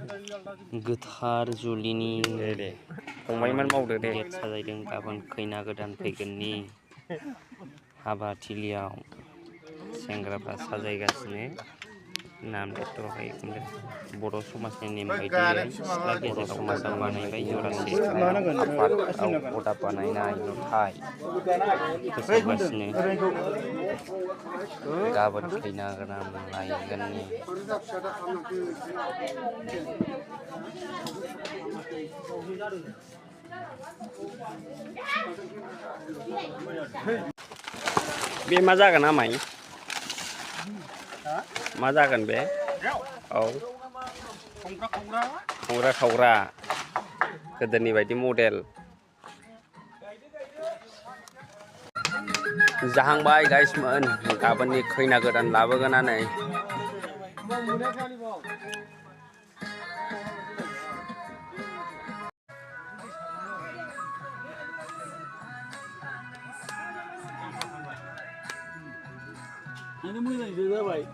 Gwtar julini दे फंबायमोन मावदो they get साजायदों गाबोन खैना गोदान फैगोननि हाबा थिलियाव सेंग्राफ्रा साजायगासिनो नाम लेरथ'वाखै बर' समाजनि नेम बायदियै सिथ्ला गेजेराव अदाब बानायबाय जरासे अदाब बानायनाय नुथाय फोसाबगासिनो गाबोन खैना गोदान लायगोननि बे मा जागोन आमाय मा जागोन बे औ संग्रा खावग्रा गोदोनि बायदि मडेल जाहांबाय गाइसमोन गाबोननि खैना गोदान लाबोगोना नै ini mulai juga baik.